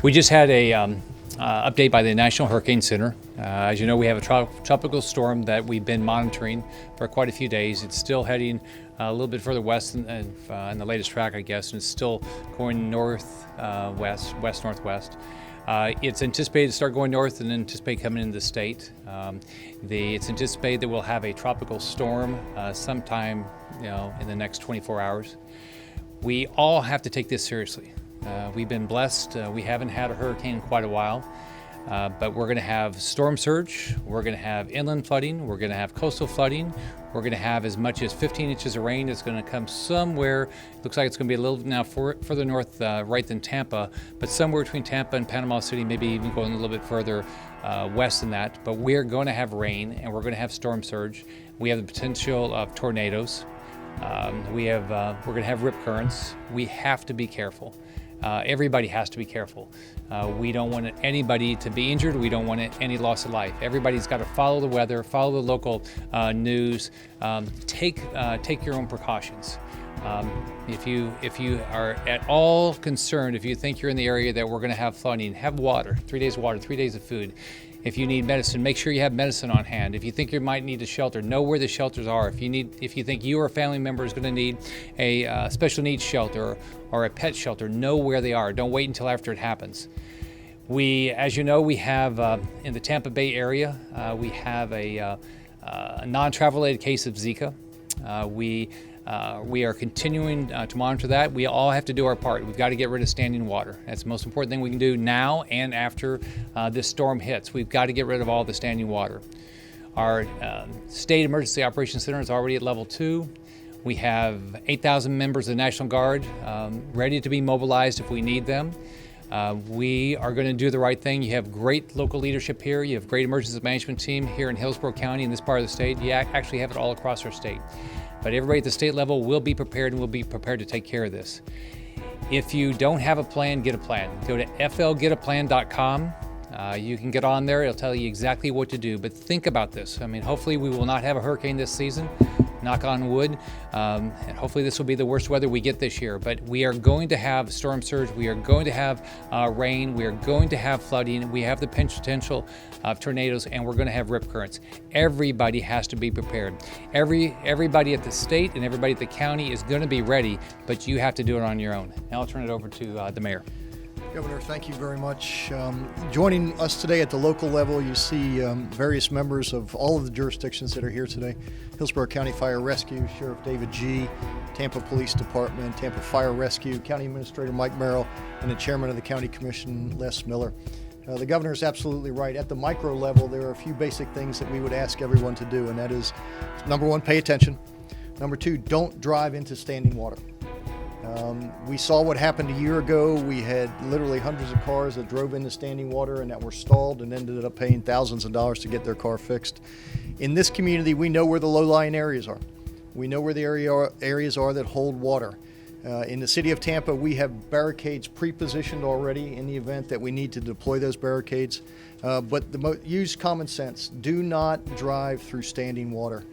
We just had a update by the National Hurricane Center. As you know, we have a tropical storm that we've been monitoring for quite a few days. It's still heading a little bit further west in the latest track, I guess, and it's still going west-northwest. It's anticipated to start going north and anticipate coming into the state. It's anticipated that we'll have a tropical storm sometime, in the next 24 hours. We all have to take this seriously. We've been blessed. We haven't had a hurricane in quite a while, but we're going to have storm surge. We're going to have inland flooding. We're going to have coastal flooding. We're going to have as much as 15 inches of rain. It's going to come somewhere. Looks like it's going to be a little now further north right than Tampa, but somewhere between Tampa and Panama City, maybe even going a little bit further west than that. But we're going to have rain and we're going to have storm surge. We have the potential of tornadoes. We're going to have rip currents. We have to be careful. Everybody has to be careful. We don't want anybody to be injured. We don't want any loss of life. Everybody's got to follow the weather, follow the local news, take your own precautions. If you are at all concerned, if you think you're in the area that we're going to have flooding, have water, 3 days of water, 3 days of food. If you need medicine, make sure you have medicine on hand. If you think you might need a shelter, know where the shelters are. If you think you or a family member is going to need a special needs shelter or a pet shelter, know where they are. Don't wait until after it happens. As you know, we have in the Tampa Bay area, we have a non-travel related case of Zika. We are continuing to monitor that. We all have to do our part. We've got to get rid of standing water. That's the most important thing we can do now and after this storm hits. We've got to get rid of all the standing water. Our State Emergency Operations Center is already at level 2. We have 8,000 members of the National Guard ready to be mobilized if we need them. We are going to do the right thing. You have great local leadership here. You have great emergency management team here in Hillsborough County in this part of the state. You actually have it all across our state. But everybody at the state level will be prepared and will be prepared to take care of this. If you don't have a plan, get a plan. Go to flgetaplan.com. You can get on there. It'll tell you exactly what to do. But think about this. I mean, hopefully we will not have a hurricane this season. Knock on wood. And hopefully this will be the worst weather we get this year. But we are going to have storm surge. We are going to have rain. We are going to have flooding. We have the potential of tornadoes, and we're going to have rip currents. Everybody has to be prepared. Everybody at the state and everybody at the county is going to be ready, but you have to do it on your own. Now I'll turn it over to the mayor. Governor, thank you very much. Joining us today at the local level, you see various members of all of the jurisdictions that are here today. Hillsborough County Fire Rescue, Sheriff David G., Tampa Police Department, Tampa Fire Rescue, County Administrator Mike Merril, and the Chairman of the County Commission, Les Miller. The governor is absolutely right. At the micro level, there are a few basic things that we would ask everyone to do, and that is, number one, pay attention. Number two, don't drive into standing water. We saw what happened a year ago. We had literally hundreds of cars that drove into standing water and that were stalled and ended up paying thousands of dollars to get their car fixed. In this community, we know where the low-lying areas are. We know where the areas are that hold water. In the city of Tampa, we have barricades pre-positioned already in the event that we need to deploy those barricades. But use common sense. Do not drive through standing water.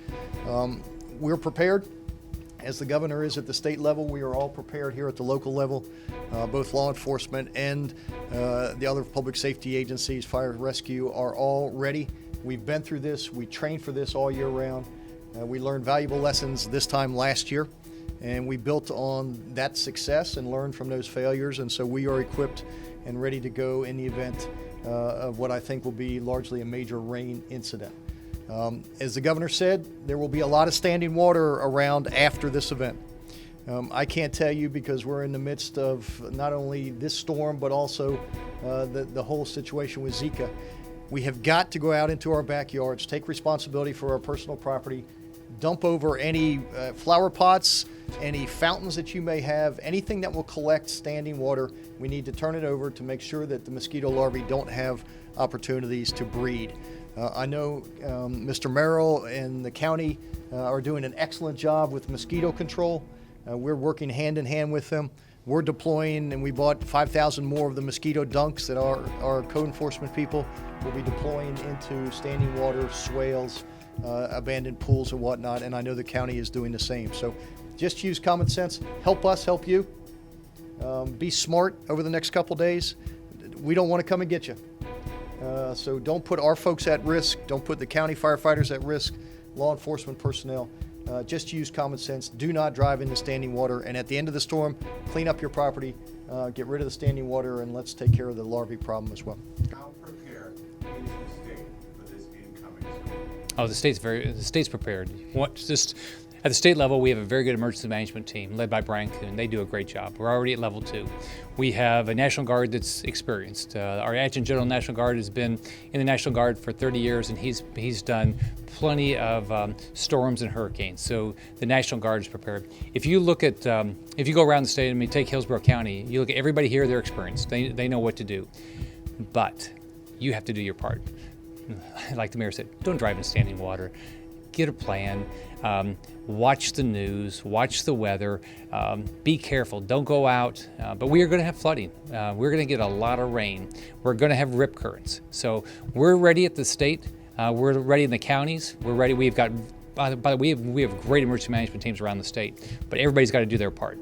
We're prepared. As the governor is at the state level, we are all prepared here at the local level. Both law enforcement and the other public safety agencies, fire rescue, are all ready. We've been through this. We trained for this all year round. We learned valuable lessons this time last year, and we built on that success and learned from those failures. And so we are equipped and ready to go in the event of what I think will be largely a major rain incident. As the governor said, there will be a lot of standing water around after this event. I can't tell you because we're in the midst of not only this storm, but also the whole situation with Zika. We have got to go out into our backyards, take responsibility for our personal property, dump over any flower pots, any fountains that you may have, anything that will collect standing water. We need to turn it over to make sure that the mosquito larvae don't have opportunities to breed. I know Mr. Merril and the county are doing an excellent job with mosquito control. We're working hand in hand with them. We're deploying, and we bought 5,000 more of the mosquito dunks that our code enforcement people will be deploying into standing water, swales, abandoned pools and whatnot, and I know the county is doing the same. So just use common sense. Help us help you. Be smart over the next couple days. we don't want to come and get you. So don't put our folks at risk. Don't put the county firefighters at risk, law enforcement personnel. Just use common sense. Do not drive into standing water. And at the end of the storm, clean up your property, get rid of the standing water, and let's take care of the larvae problem as well. How prepared is the state for this incoming storm? Oh, the state's prepared. At the state level, we have a very good emergency management team led by Brian Kuhn. They do a great job. We're already at level 2. We have a National Guard that's experienced. Our Adjutant General National Guard has been in the National Guard for 30 years, and he's done plenty of storms and hurricanes. So the National Guard is prepared. If you look at, if you go around the state, I mean, take Hillsborough County, you look at everybody here, they're experienced. They know what to do. But you have to do your part. Like the mayor said, don't drive in standing water. Get a plan, watch the news, watch the weather, be careful, don't go out, but we are going to have flooding. We're going to get a lot of rain. We're going to have rip currents. So we're ready at the state, we're ready in the counties, we're ready. We've got, by the way, we have great emergency management teams around the state, but everybody's got to do their part.